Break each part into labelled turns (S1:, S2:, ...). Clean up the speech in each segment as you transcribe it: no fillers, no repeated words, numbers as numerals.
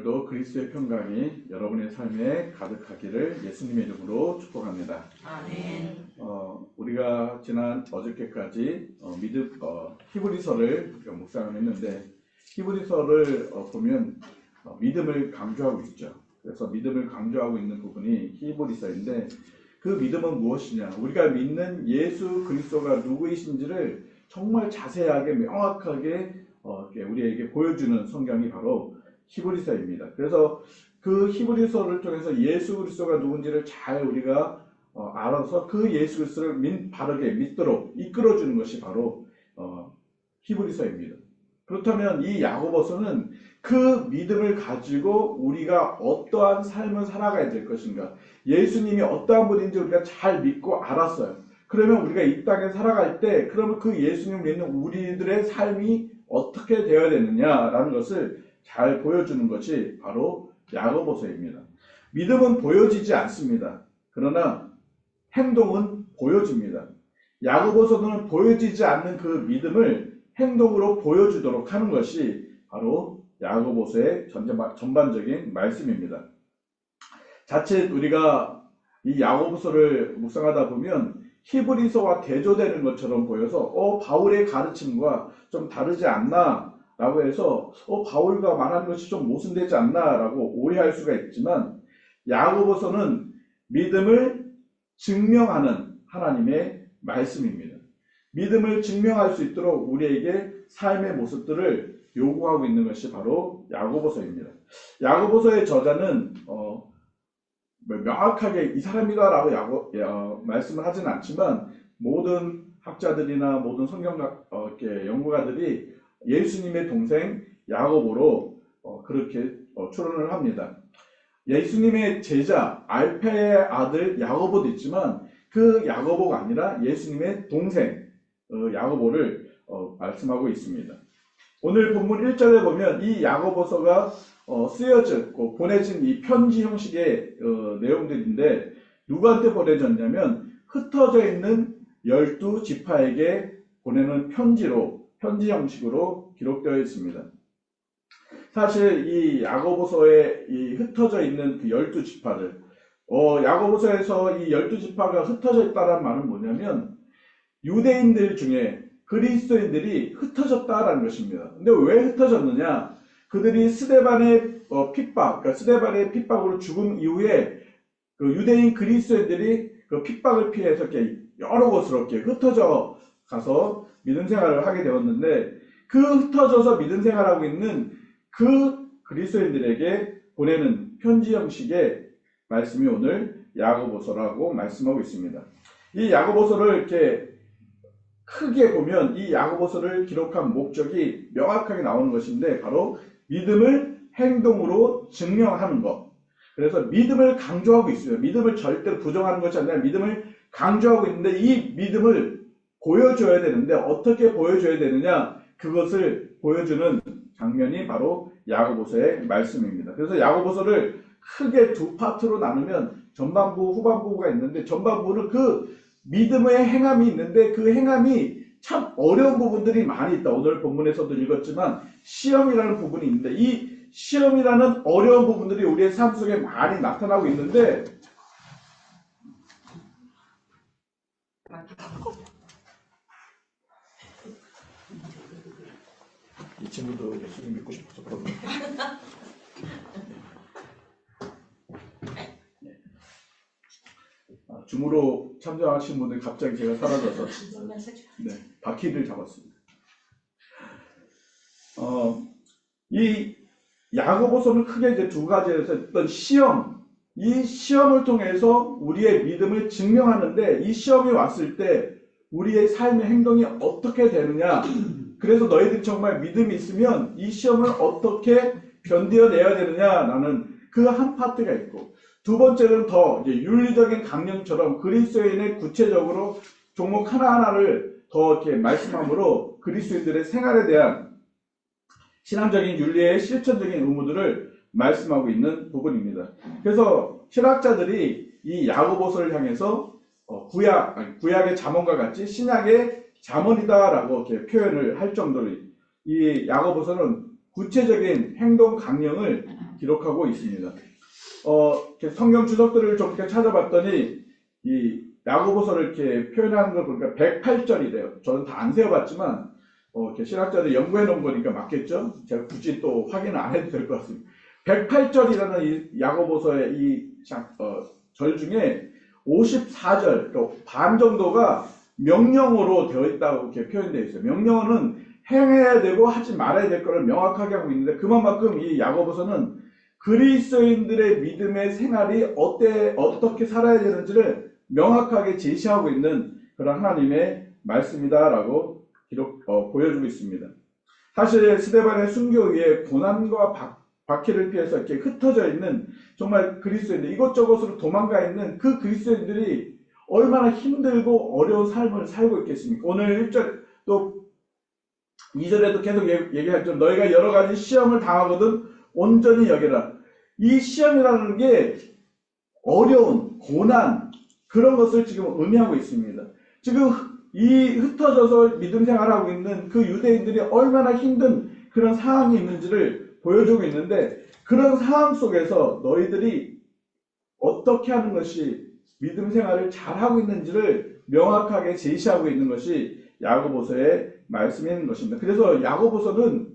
S1: 오늘도 그리스도의 평강이 여러분의 삶에 가득하기를 예수님의 이름으로 축복합니다.
S2: 아멘.
S1: 우리가 지난 어저께까지 히브리서를 묵상을 했는데, 히브리서를 보면 믿음을 강조하고 있죠. 그래서 믿음을 강조하고 있는 부분이 히브리서인데, 그 믿음은 무엇이냐? 우리가 믿는 예수 그리스도가 누구이신지를 정말 자세하게 명확하게 우리에게 보여주는 성경이 바로 히브리서입니다. 그래서 그 히브리서를 통해서 예수 그리스도가 누군지를 잘 우리가 알아서 그 예수 그리스도를 바르게 믿도록 이끌어주는 것이 바로 히브리서입니다. 그렇다면 이 야고보서는 그 믿음을 가지고 우리가 어떠한 삶을 살아가야 될 것인가, 예수님이 어떠한 분인지 우리가 잘 믿고 알았어요. 그러면 우리가 이 땅에 살아갈 때 그러면 그 예수님을 믿는 우리들의 삶이 어떻게 되어야 되느냐라는 것을 잘 보여주는 것이 바로 야고보서입니다. 믿음은 보여지지 않습니다. 그러나 행동은 보여집니다. 야고보서는 보여지지 않는 그 믿음을 행동으로 보여주도록 하는 것이 바로 야고보서의 전반적인 말씀입니다. 자칫 우리가 이 야고보서를 묵상하다 보면 히브리서와 대조되는 것처럼 보여서 바울의 가르침과 좀 다르지 않나 라고 해서 바울과 말하는 것이 좀 모순되지 않나 라고 오해할 수가 있지만, 야고보서는 믿음을 증명하는 하나님의 말씀입니다. 믿음을 증명할 수 있도록 우리에게 삶의 모습들을 요구하고 있는 것이 바로 야고보서입니다. 야고보서의 저자는 명확하게 이 사람이다 라고 말씀을 하진 않지만, 모든 학자들이나 모든 성경 연구가들이 예수님의 동생 야고보로 그렇게 추론을 합니다. 예수님의 제자 알페의 아들 야고보도 있지만, 그 야고보가 아니라 예수님의 동생 야고보를 말씀하고 있습니다. 오늘 본문 1절에 보면 이 야고보서가 쓰여졌고 보내진 이 편지 형식의 내용들인데, 누구한테 보내졌냐면 흩어져 있는 12지파에게 보내는 편지 형식으로 기록되어 있습니다. 사실 이 야고보서에 이 흩어져 있는 그 12지파들, 야고보서에서 이 12지파가 흩어져 있다는 말은 뭐냐면 유대인들 중에 그리스도인들이 흩어졌다라는 것입니다. 근데 왜 흩어졌느냐? 그들이 스데반의 핍박, 그러니까 스데반의 핍박으로 죽은 이후에 그 유대인 그리스도인들이 그 핍박을 피해서 이렇게 여러 곳으로 이렇게 흩어져 가서 믿음 생활을 하게 되었는데, 그 흩어져서 믿음 생활하고 있는 그 그리스도인들에게 보내는 편지 형식의 말씀이 오늘 야고보서라고 말씀하고 있습니다. 이 야고보서를 이렇게 크게 보면 이 야고보서를 기록한 목적이 명확하게 나오는 것인데, 바로 믿음을 행동으로 증명하는 것. 그래서 믿음을 강조하고 있어요. 믿음을 절대로 부정하는 것이 아니라 믿음을 강조하고 있는데, 이 믿음을 보여줘야 되는데 어떻게 보여줘야 되느냐, 그것을 보여주는 장면이 바로 야고보서의 말씀입니다. 그래서 야고보서를 크게 두 파트로 나누면 전반부, 후반부가 있는데, 전반부는 그 믿음의 행함이 있는데 그 행함이 참 어려운 부분들이 많이 있다. 오늘 본문에서도 읽었지만 시험이라는 부분이 있는데, 이 시험이라는 어려운 부분들이 우리의 삶 속에 많이 나타나고 있는데, 이 친구도 예수님 믿고 싶어서 그런 거예요. 줌으로 참여하신 분들 갑자기 제가 사라져서 바퀴를 잡았습니다. 이 야고보서는 크게 이제 두 가지에서 어떤 시험, 이 시험을 통해서 우리의 믿음을 증명하는데, 이 시험이 왔을 때 우리의 삶의 행동이 어떻게 되느냐, 그래서 너희들이 정말 믿음이 있으면 이 시험을 어떻게 견뎌내야 되느냐라는 그 한 파트가 있고, 두 번째는 더 이제 윤리적인 강령처럼 그리스도인의 구체적으로 종목 하나하나를 더 이렇게 말씀함으로 그리스도인들의 생활에 대한 신앙적인 윤리의 실천적인 의무들을 말씀하고 있는 부분입니다. 그래서 신학자들이 이 야고보서를 향해서 구약의 잠언과 같이 신약의 잠언이다라고 이렇게 표현을 할 정도로 이 야고보서는 구체적인 행동 강령을 기록하고 있습니다. 성경 주석들을 좀 이렇게 찾아봤더니 이 야고보서를 이렇게 표현하는 걸 보니까 108절이래요. 저는 다 안 세어봤지만 이렇게 신학자들이 연구해 놓은 거니까 맞겠죠? 제가 굳이 또 확인을 안 해도 될 것 같습니다. 108절이라는 이 야고보서의 이 절 중에 54절, 반 정도가 명령어로 되어 있다고 이렇게 표현되어 있어요. 명령어는 행해야 되고 하지 말아야 될 것을 명확하게 하고 있는데, 그만큼 이 야고보서는 그리스도인들의 믿음의 생활이 어떻게 살아야 되는지를 명확하게 제시하고 있는 그런 하나님의 말씀이다라고 보여주고 있습니다. 사실 스데반의 순교 위에 고난과 박해를 피해서 이렇게 흩어져 있는 정말 그리스도인들, 이것저것으로 도망가 있는 그 그리스도인들이 얼마나 힘들고 어려운 삶을 살고 있겠습니까? 오늘 1절 또 2절에도 계속 얘기했죠. 너희가 여러 가지 시험을 당하거든 온전히 여겨라. 이 시험이라는 게 어려운 고난, 그런 것을 지금 의미하고 있습니다. 지금 이 흩어져서 믿음 생활하고 있는 그 유대인들이 얼마나 힘든 그런 상황이 있는지를 보여주고 있는데, 그런 상황 속에서 너희들이 어떻게 하는 것이 믿음 생활을 잘하고 있는지를 명확하게 제시하고 있는 것이 야고보서의 말씀인 것입니다. 그래서 야고보서는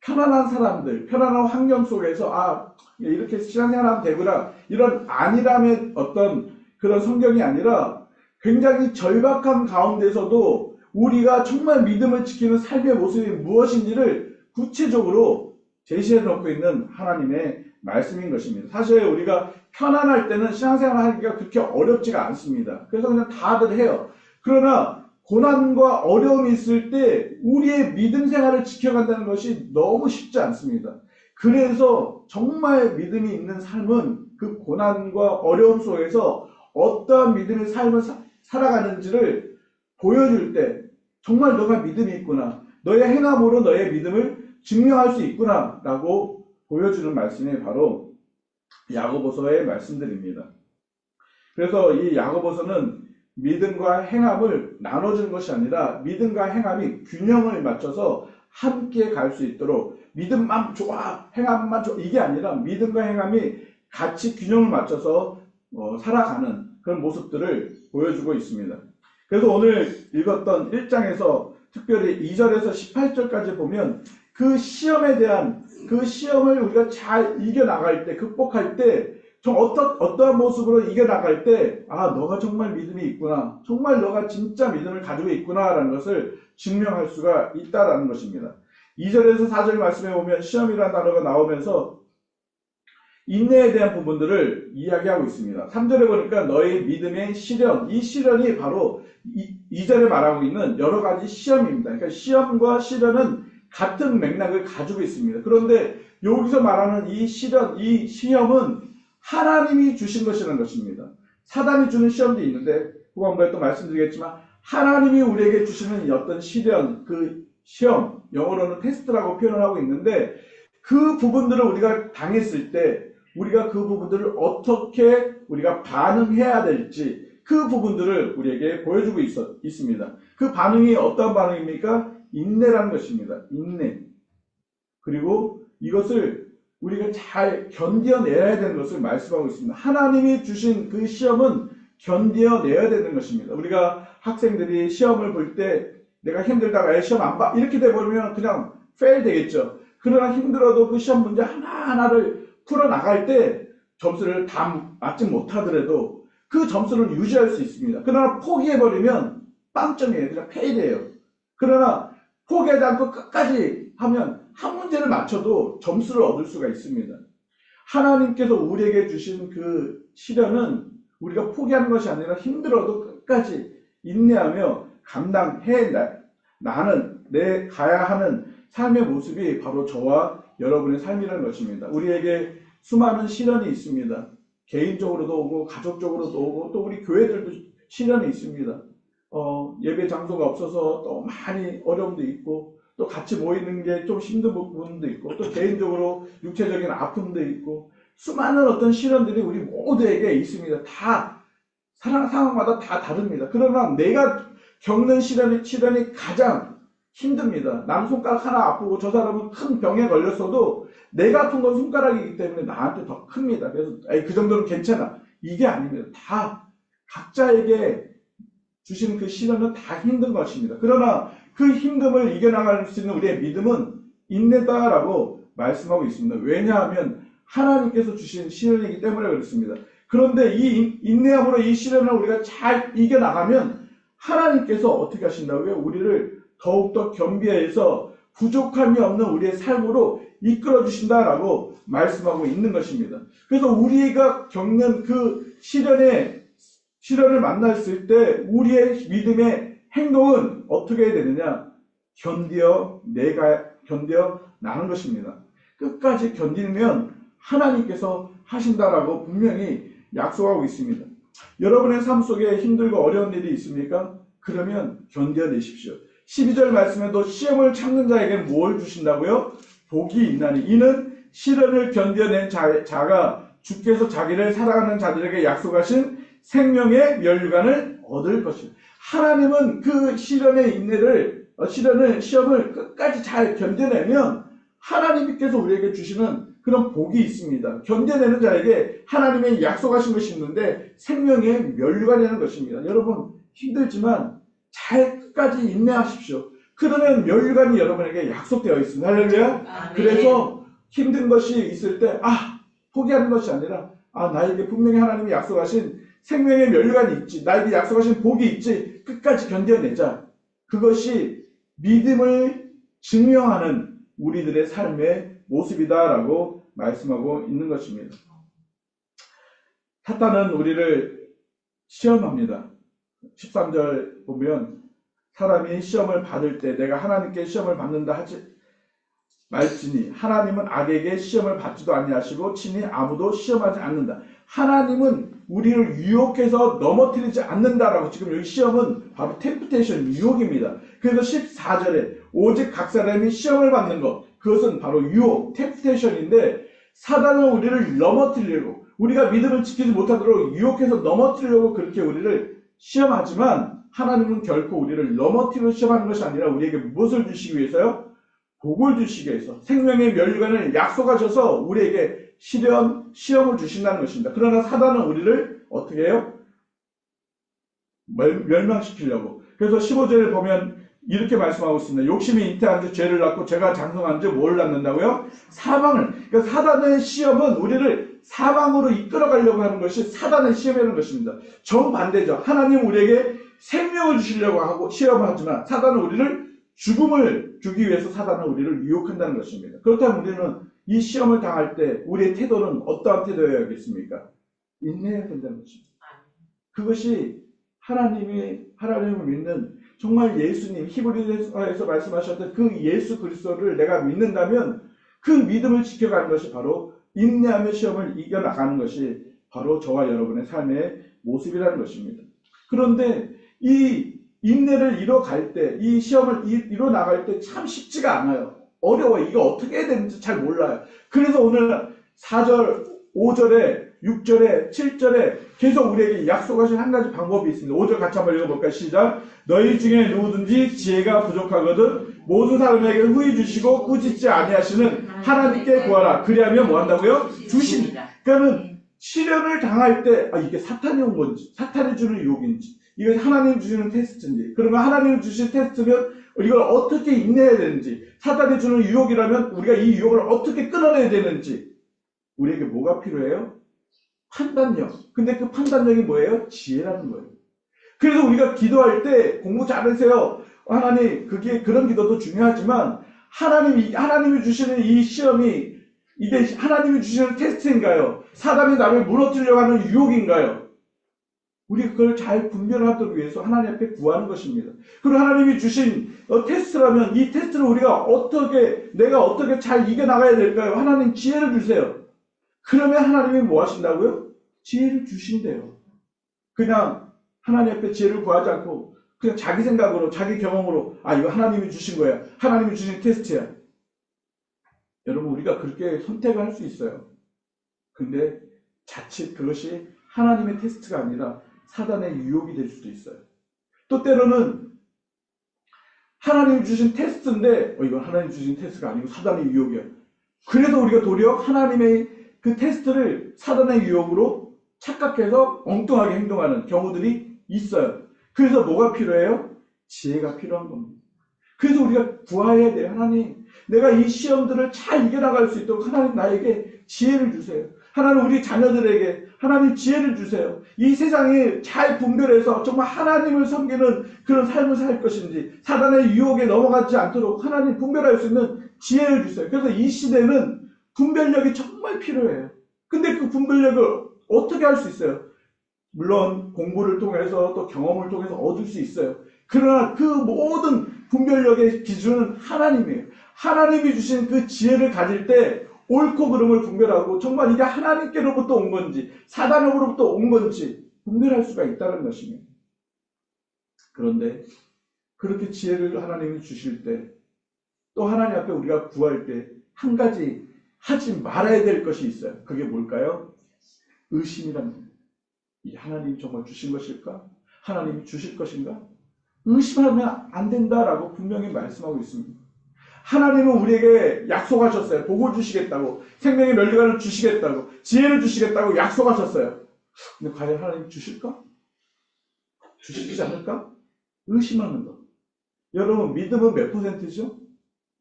S1: 편안한 사람들, 편안한 환경 속에서 이렇게 신앙생활하면 되구나, 이런 안일함의 어떤 그런 성경이 아니라 굉장히 절박한 가운데서도 우리가 정말 믿음을 지키는 삶의 모습이 무엇인지를 구체적으로 제시해 놓고 있는 하나님의 말씀인 것입니다. 사실 우리가 편안할 때는 신앙생활 하기가 그렇게 어렵지가 않습니다. 그래서 그냥 다들 해요. 그러나 고난과 어려움이 있을 때 우리의 믿음 생활을 지켜간다는 것이 너무 쉽지 않습니다. 그래서 정말 믿음이 있는 삶은 그 고난과 어려움 속에서 어떠한 믿음의 삶을 살아가는지를 보여줄 때 정말 너가 믿음이 있구나, 너의 행함으로 너의 믿음을 증명할 수 있구나 라고 보여주는 말씀이 바로 야고보서의 말씀들입니다. 그래서 이 야고보서는 믿음과 행함을 나눠주는 것이 아니라 믿음과 행함이 균형을 맞춰서 함께 갈 수 있도록, 믿음만 좋아 행함만 좋아 이게 아니라 믿음과 행함이 같이 균형을 맞춰서 살아가는 그런 모습들을 보여주고 있습니다. 그래서 오늘 읽었던 1장에서 특별히 2절에서 18절까지 보면 그 시험에 대한, 그 시험을 우리가 잘 이겨나갈 때, 극복할 때, 어떠한 모습으로 이겨나갈 때, 너가 정말 믿음이 있구나, 정말 너가 진짜 믿음을 가지고 있구나 라는 것을 증명할 수가 있다라는 것입니다. 2절에서 4절 말씀에 보면 시험이라는 단어가 나오면서 인내에 대한 부분들을 이야기하고 있습니다. 3절에 보니까 너의 믿음의 시련, 이 시련이 바로 2절에 말하고 있는 여러 가지 시험입니다. 그러니까 시험과 시련은 같은 맥락을 가지고 있습니다. 그런데 여기서 말하는 이 시련, 이 시험은 하나님이 주신 것이라는 것입니다. 사단이 주는 시험도 있는데 후반부에 또 말씀드리겠지만 하나님이 우리에게 주시는 어떤 시련, 그 시험, 영어로는 테스트라고 표현을 하고 있는데, 그 부분들을 우리가 당했을 때 우리가 그 부분들을 어떻게 우리가 반응해야 될지, 그 부분들을 우리에게 보여주고 있습니다. 그 반응이 어떤 반응입니까? 인내라는 것입니다. 인내. 그리고 이것을 우리가 잘 견뎌내야 되는 것을 말씀하고 있습니다. 하나님이 주신 그 시험은 견뎌내야 되는 것입니다. 우리가 학생들이 시험을 볼 때 내가 힘들다가 시험 안 봐, 이렇게 돼버리면 그냥 fail 되겠죠. 그러나 힘들어도 그 시험 문제 하나하나를 풀어나갈 때 점수를 다 맞지 못하더라도 그 점수를 유지할 수 있습니다. 그러나 포기해버리면 빵점이에요. 그냥 페일이에요. 그러나 포기하지 않고 끝까지 하면 한 문제를 맞춰도 점수를 얻을 수가 있습니다. 하나님께서 우리에게 주신 그 시련은 우리가 포기하는 것이 아니라 힘들어도 끝까지 인내하며 감당해 나는 내 가야 하는 삶의 모습이 바로 저와 여러분의 삶이라는 것입니다. 우리에게 수많은 시련이 있습니다. 개인적으로도 오고 가족적으로도 오고 또 우리 교회들도 시련이 있습니다. 예배 장소가 없어서 또 많이 어려움도 있고, 또 같이 모이는 게 좀 힘든 부분도 있고, 또 개인적으로 육체적인 아픔도 있고, 수많은 어떤 시련들이 우리 모두에게 있습니다. 다 상황마다 다 다릅니다. 그러나 내가 겪는 시련이 가장 힘듭니다. 남 손가락 하나 아프고 저 사람은 큰 병에 걸렸어도 내가 아픈 건 손가락이기 때문에 나한테 더 큽니다. 그래서 에이, 그 정도는 괜찮아. 이게 아닙니다. 다 각자에게 주시는 그 시련은 다 힘든 것입니다. 그러나 그 힘듦을 이겨나갈 수 있는 우리의 믿음은 인내다라고 말씀하고 있습니다. 왜냐하면 하나님께서 주신 시련이기 때문에 그렇습니다. 그런데 이 인내함으로 이 시련을 우리가 잘 이겨나가면 하나님께서 어떻게 하신다고요? 우리를 더욱더 겸비해서 부족함이 없는 우리의 삶으로 이끌어 주신다라고 말씀하고 있는 것입니다. 그래서 우리가 겪는 그 시련을 만났을 때 우리의 믿음의 행동은 어떻게 해야 되느냐? 견뎌 나는 것입니다. 끝까지 견디면 하나님께서 하신다라고 분명히 약속하고 있습니다. 여러분의 삶 속에 힘들고 어려운 일이 있습니까? 그러면 견뎌내십시오. 12절 말씀에도 시험을 참는 자에게 뭘 주신다고요? 복이 있나니 이는 시련을 견뎌낸 자가 주께서 자기를 사랑하는 자들에게 약속하신 생명의 면류관을 얻을 것입니다. 하나님은 그 시험을 끝까지 잘 견뎌내면 하나님께서 우리에게 주시는 그런 복이 있습니다. 견뎌내는 자에게 하나님의 약속하신 것이 있는데 생명의 면류관이라는 것입니다. 여러분 힘들지만 잘 끝까지 인내하십시오. 그러면 면류관이 여러분에게 약속되어 있습니다. 할렐루야. 그래서 힘든 것이 있을 때 포기하는 것이 아니라 나에게 분명히 하나님이 약속하신 생명의 면류관이 있지. 나에게 약속하신 복이 있지. 끝까지 견뎌내자. 그것이 믿음을 증명하는 우리들의 삶의 모습이다라고 말씀하고 있는 것입니다. 사탄은 우리를 시험합니다. 13절 보면 사람이 시험을 받을 때 내가 하나님께 시험을 받는다 하지 말지니 하나님은 악에게 시험을 받지도 아니하시고 친히 아무도 시험하지 않는다. 하나님은 우리를 유혹해서 넘어뜨리지 않는다라고. 지금 여기 시험은 바로 템프테이션, 유혹입니다. 그래서 14절에 오직 각 사람이 시험을 받는 것, 그것은 바로 유혹, 템프테이션인데 사단은 우리를 넘어뜨리려고, 우리가 믿음을 지키지 못하도록 유혹해서 넘어뜨리려고 그렇게 우리를 시험하지만 하나님은 결코 우리를 넘어뜨리려 시험하는 것이 아니라 우리에게 무엇을 주시기 위해서요? 복을 주시기 위해서 생명의 면류관을 약속하셔서 우리에게 시험을 주신다는 것입니다. 그러나 사단은 우리를 어떻게 해요? 멸망시키려고. 그래서 15절을 보면 이렇게 말씀하고 있습니다. 욕심이 잉태한 지 죄를 낳고 죄가 장성한 지 뭘 낳는다고요? 사망을. 그러니까 사단의 시험은 우리를 사망으로 이끌어가려고 하는 것이 사단의 시험이라는 것입니다. 정반대죠. 하나님 우리에게 생명을 주시려고 하고 시험을 하지만 사단은 우리를 죽음을 주기 위해서 사단은 우리를 유혹한다는 것입니다. 그렇다면 우리는 이 시험을 당할 때 우리의 태도는 어떠한 태도여야겠습니까? 인내해야 된다는 것입니다. 그것이 하나님을 믿는 정말 예수님, 히브리서에서 말씀하셨던 그 예수 그리스도를 내가 믿는다면 그 믿음을 지켜가는 것이 바로 인내하며 시험을 이겨나가는 것이 바로 저와 여러분의 삶의 모습이라는 것입니다. 그런데 이 인내를 이뤄갈 때, 이 시험을 이뤄나갈 때 참 쉽지가 않아요. 어려워요. 이거 어떻게 해야 되는지 잘 몰라요. 그래서 오늘 4절, 5절에 6절에 7절에 계속 우리에게 약속하신 한 가지 방법이 있습니다. 5절 같이 한번 읽어볼까요? 시작. 너희 중에 누구든지 지혜가 부족하거든 모든 사람에게 후히 주시고 꾸짖지 아니하시는 하나님께 구하라. 그리하면 뭐 한다고요? 주십니다. 그러니까는 시련을 당할 때 이게 사탄이 온 건지 사탄이 주는 유혹인지 이거 하나님 주시는 테스트인지 그러면 하나님 주신 테스트면 이걸 어떻게 인내해야 되는지 사탄이 주는 유혹이라면 우리가 이 유혹을 어떻게 끊어내야 되는지 우리에게 뭐가 필요해요? 판단력. 근데 그 판단력이 뭐예요? 지혜라는 거예요. 그래서 우리가 기도할 때 공부 잘하세요. 하나님, 그런 기도도 중요하지만 하나님이 주시는 이 시험이 이게 하나님이 주시는 테스트인가요? 사단이 나를 무너뜨리려고 하는 유혹인가요? 우리 그걸 잘 분별하도록 위해서 하나님 앞에 구하는 것입니다. 그리고 하나님이 주신 테스트라면 이 테스트를 내가 어떻게 잘 이겨나가야 될까요? 하나님 지혜를 주세요. 그러면 하나님이 뭐 하신다고요? 지혜를 주신대요. 그냥 하나님 앞에 지혜를 구하지 않고 그냥 자기 생각으로 자기 경험으로 이거 하나님이 주신 거야. 하나님이 주신 테스트야. 여러분 우리가 그렇게 선택을 할 수 있어요. 근데 자칫 그것이 하나님의 테스트가 아니라 사단의 유혹이 될 수도 있어요. 또 때로는 하나님이 주신 테스트인데 이건 하나님이 주신 테스트가 아니고 사단의 유혹이야. 그래도 우리가 도리어 하나님의 그 테스트를 사단의 유혹으로 착각해서 엉뚱하게 행동하는 경우들이 있어요. 그래서 뭐가 필요해요? 지혜가 필요한 겁니다. 그래서 우리가 구해야 돼요. 하나님, 내가 이 시험들을 잘 이겨나갈 수 있도록 하나님 나에게 지혜를 주세요. 하나님 우리 자녀들에게 하나님 지혜를 주세요. 이 세상에 잘 분별해서 정말 하나님을 섬기는 그런 삶을 살 것인지 사단의 유혹에 넘어가지 않도록 하나님 분별할 수 있는 지혜를 주세요. 그래서 이 시대는 분별력이 정말 필요해요. 근데 그 분별력을 어떻게 할 수 있어요? 물론 공부를 통해서 또 경험을 통해서 얻을 수 있어요. 그러나 그 모든 분별력의 기준은 하나님이에요. 하나님이 주신 그 지혜를 가질 때 옳고 그름을 분별하고 정말 이게 하나님께로부터 온 건지 사단으로부터 온 건지 분별할 수가 있다는 것입니다. 그런데 그렇게 지혜를 하나님이 주실 때 또 하나님 앞에 우리가 구할 때 한 가지 하지 말아야 될 것이 있어요. 그게 뭘까요? 의심이랍니다. 이 하나님이 정말 주신 것일까? 하나님이 주실 것인가? 의심하면 안 된다라고 분명히 말씀하고 있습니다. 하나님은 우리에게 약속하셨어요. 복을 주시겠다고, 생명의 면류관을 주시겠다고, 지혜를 주시겠다고 약속하셨어요. 근데 과연 하나님 주실까? 주시지 않을까? 의심하는 것. 여러분, 믿음은 몇 %죠?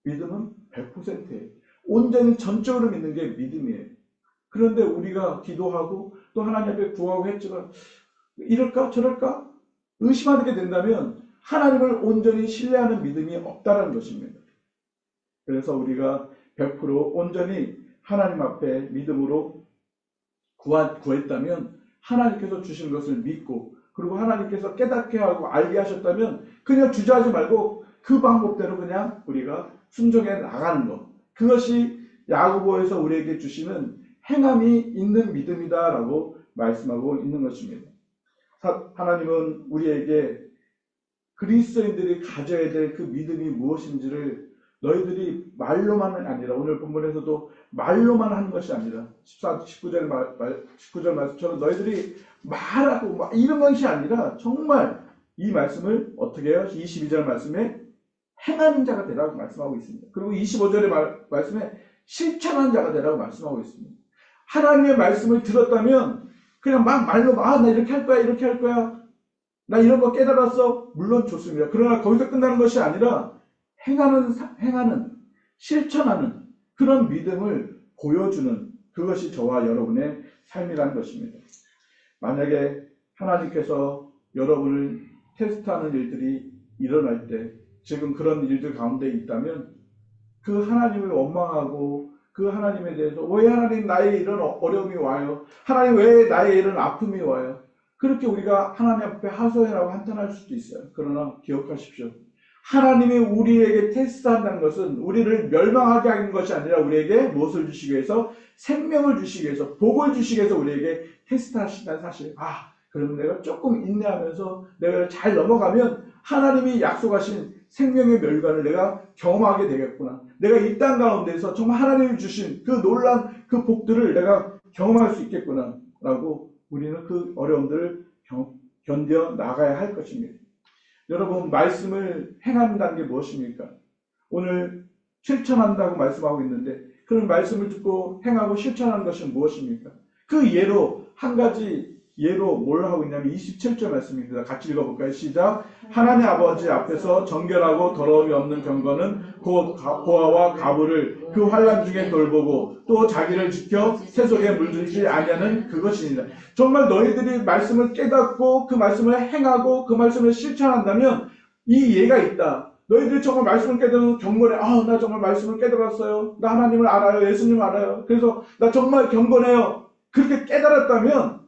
S1: 믿음은 100%예요. 온전히 전적으로 믿는 게 믿음이에요. 그런데 우리가 기도하고 또 하나님 앞에 구하고 했지만 이럴까 저럴까 의심하게 된다면 하나님을 온전히 신뢰하는 믿음이 없다는 것입니다. 그래서 우리가 100% 온전히 하나님 앞에 믿음으로 구했다면 하나님께서 주신 것을 믿고 그리고 하나님께서 깨닫게 하고 알게 하셨다면 그냥 주저하지 말고 그 방법대로 그냥 우리가 순종해 나가는 것. 그것이 야고보에서 우리에게 주시는 행함이 있는 믿음이다라고 말씀하고 있는 것입니다. 하나님은 우리에게 그리스도인들이 가져야 될 그 믿음이 무엇인지를 너희들이 말로만은 아니라 오늘 본문에서도 말로만 하는 것이 아니라 19절 말씀처럼 너희들이 말하고 이런 것이 아니라 정말 이 말씀을 어떻게 해요? 22절 말씀에 행하는 자가 되라고 말씀하고 있습니다. 그리고 25절의 말씀에 실천하는 자가 되라고 말씀하고 있습니다. 하나님의 말씀을 들었다면 그냥 막 말로 나 이렇게 할 거야 이렇게 할 거야 나 이런 거 깨달았어 물론 좋습니다. 그러나 거기서 끝나는 것이 아니라 행하는 실천하는 그런 믿음을 보여주는 그것이 저와 여러분의 삶이라는 것입니다. 만약에 하나님께서 여러분을 테스트하는 일들이 일어날 때 지금 그런 일들 가운데 있다면 그 하나님을 원망하고 그 하나님에 대해서 왜 하나님 나의 이런 어려움이 와요? 하나님 왜 나의 이런 아픔이 와요? 그렇게 우리가 하나님 앞에 하소연하고 한탄할 수도 있어요. 그러나 기억하십시오. 하나님이 우리에게 테스트한다는 것은 우리를 멸망하게 하는 것이 아니라 우리에게 무엇을 주시기 위해서? 생명을 주시기 위해서, 복을 주시기 위해서 우리에게 테스트하신다는 사실. 그러면 내가 조금 인내하면서 내가 잘 넘어가면 하나님이 약속하신 생명의 멸관을 내가 경험하게 되겠구나. 내가 이 땅 가운데서 정말 하나님이 주신 그 놀라운 그 복들을 내가 경험할 수 있겠구나. 라고 우리는 그 어려움들을 견뎌 나가야 할 것입니다. 여러분, 말씀을 행한다는 게 무엇입니까? 오늘 실천한다고 말씀하고 있는데 그런 말씀을 듣고 행하고 실천하는 것이 무엇입니까? 그 예로 한 가지 예로 뭘 하고 있냐면 27절 말씀입니다. 같이 읽어볼까요? 시작. 하나님 아버지 앞에서 정결하고 더러움이 없는 경건은 곧 고아와 가부를 그 환난 중에 돌보고 또 자기를 지켜 새 속에 물들지 아니하는 그것이니라. 정말 너희들이 말씀을 깨닫고 그 말씀을 행하고 그 말씀을 실천한다면 이 예가 있다. 너희들이 정말 말씀을 깨달은 경건해. 나 정말 말씀을 깨달았어요. 나 하나님을 알아요. 예수님을 알아요. 그래서 나 정말 경건해요. 그렇게 깨달았다면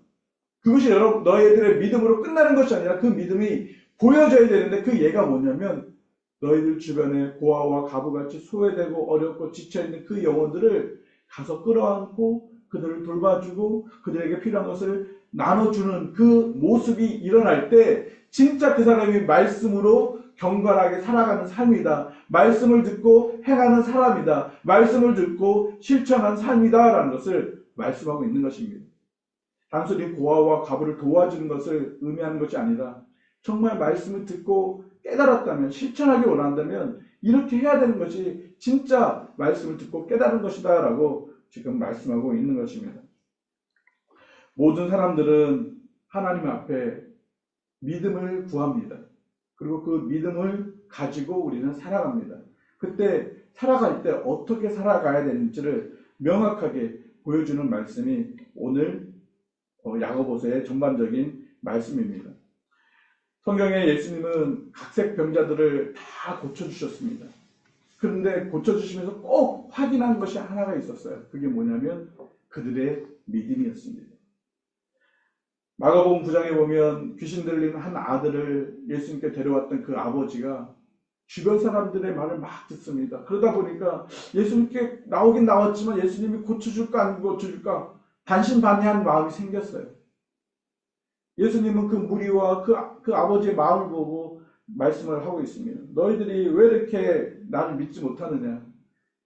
S1: 그것이 너희들의 믿음으로 끝나는 것이 아니라 그 믿음이 보여져야 되는데 그 예가 뭐냐면 너희들 주변에 고아와 가부같이 소외되고 어렵고 지쳐있는 그 영혼들을 가서 끌어안고 그들을 돌봐주고 그들에게 필요한 것을 나눠주는 그 모습이 일어날 때 진짜 그 사람이 말씀으로 경건하게 살아가는 삶이다. 말씀을 듣고 행하는 사람이다. 말씀을 듣고 실천하는 삶이다. 라는 것을 말씀하고 있는 것입니다. 단순히 고아와 가부를 도와주는 것을 의미하는 것이 아니라 정말 말씀을 듣고 깨달았다면, 실천하기 원한다면 이렇게 해야 되는 것이 진짜 말씀을 듣고 깨달은 것이다 라고 지금 말씀하고 있는 것입니다. 모든 사람들은 하나님 앞에 믿음을 구합니다. 그리고 그 믿음을 가지고 우리는 살아갑니다. 그때 살아갈 때 어떻게 살아가야 되는지를 명확하게 보여주는 말씀이 오늘 야고보서의 전반적인 말씀입니다. 성경에 예수님은 각색 병자들을 다 고쳐주셨습니다. 그런데 고쳐주시면서 꼭 확인한 것이 하나가 있었어요. 그게 뭐냐면 그들의 믿음이었습니다. 마가복음 9장에 보면 귀신 들린 한 아들을 예수님께 데려왔던 그 아버지가 주변 사람들의 말을 막 듣습니다. 그러다 보니까 예수님께 나오긴 나왔지만 예수님이 고쳐줄까 안 고쳐줄까 반신반의한 마음이 생겼어요. 예수님은 그 무리와 그 아버지의 마음을 보고 말씀을 하고 있습니다. 너희들이 왜 이렇게 나를 믿지 못하느냐?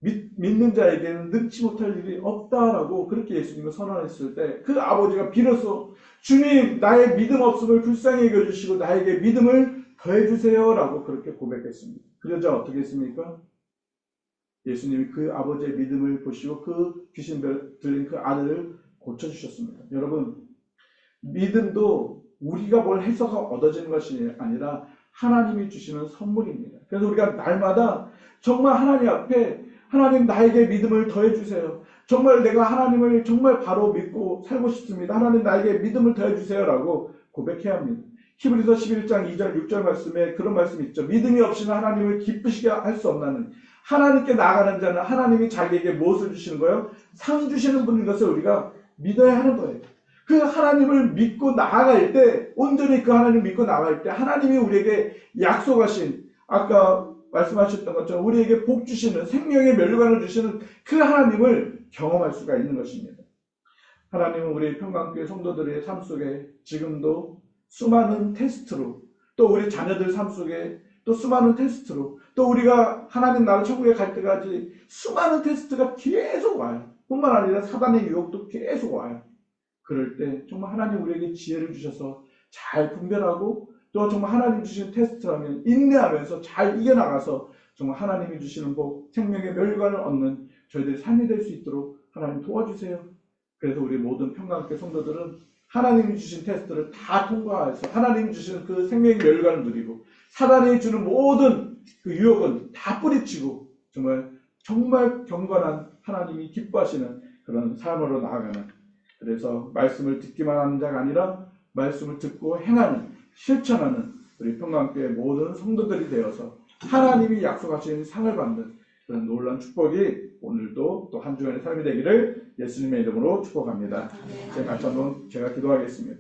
S1: 믿는 자에게는 능치 못할 일이 없다라고 그렇게 예수님을 선언했을 때 그 아버지가 비로소 주님 나의 믿음 없음을 불쌍히 여겨주시고 나에게 믿음을 더해주세요 라고 그렇게 고백했습니다. 그러자 어떻게 했습니까? 예수님이 그 아버지의 믿음을 보시고 그 귀신 들린 그 아들을 고쳐주셨습니다. 여러분, 믿음도 우리가 뭘 해서가 얻어지는 것이 아니라 하나님이 주시는 선물입니다. 그래서 우리가 날마다 정말 하나님 앞에 하나님 나에게 믿음을 더해주세요. 정말 내가 하나님을 정말 바로 믿고 살고 싶습니다. 하나님 나에게 믿음을 더해주세요 라고 고백해야 합니다. 히브리서 11장 2절 6절 말씀에 그런 말씀이 있죠. 믿음이 없이는 하나님을 기쁘시게 할 수 없나니 하나님께 나아가는 자는 하나님이 자기에게 무엇을 주시는 거예요? 상 주시는 분인 것을 우리가 믿어야 하는 거예요. 그 하나님을 믿고 나아갈 때, 온전히 그 하나님을 믿고 나아갈 때 하나님이 우리에게 약속하신, 아까 말씀하셨던 것처럼 우리에게 복 주시는, 생명의 멸류관을 주시는 그 하나님을 경험할 수가 있는 것입니다. 하나님은 우리 평강교회 성도들의 삶 속에 지금도 수많은 테스트로, 또 우리 자녀들 삶 속에 또 수많은 테스트로, 또 우리가 하나님 나라 천국에 갈 때까지 수많은 테스트가 계속 와요. 뿐만 아니라 사단의 유혹도 계속 와요. 그럴 때 정말 하나님 우리에게 지혜를 주셔서 잘 분별하고 또 정말 하나님 주시는 테스트라면 인내하면서 잘 이겨나가서 정말 하나님이 주시는 복, 생명의 멸관을 얻는 저희들의 삶이 될 수 있도록 하나님 도와주세요. 그래서 우리 모든 평강교회 성도들은 하나님이 주신 테스트를 다 통과해서 하나님이 주시는 그 생명의 멸관을 누리고 사단이 주는 모든 그 유혹은 다 뿌리치고 정말 경건한 하나님이 기뻐하시는 그런 삶으로 나아가는, 그래서 말씀을 듣기만 하는 자가 아니라 말씀을 듣고 행하는, 실천하는 우리 평강교회 모든 성도들이 되어서 하나님이 약속하신 상을 받는 그런 놀라운 축복이 오늘도 또 한 주간의 삶이 되기를 예수님의 이름으로 축복합니다. 제가 다시 한번 제가 기도하겠습니다.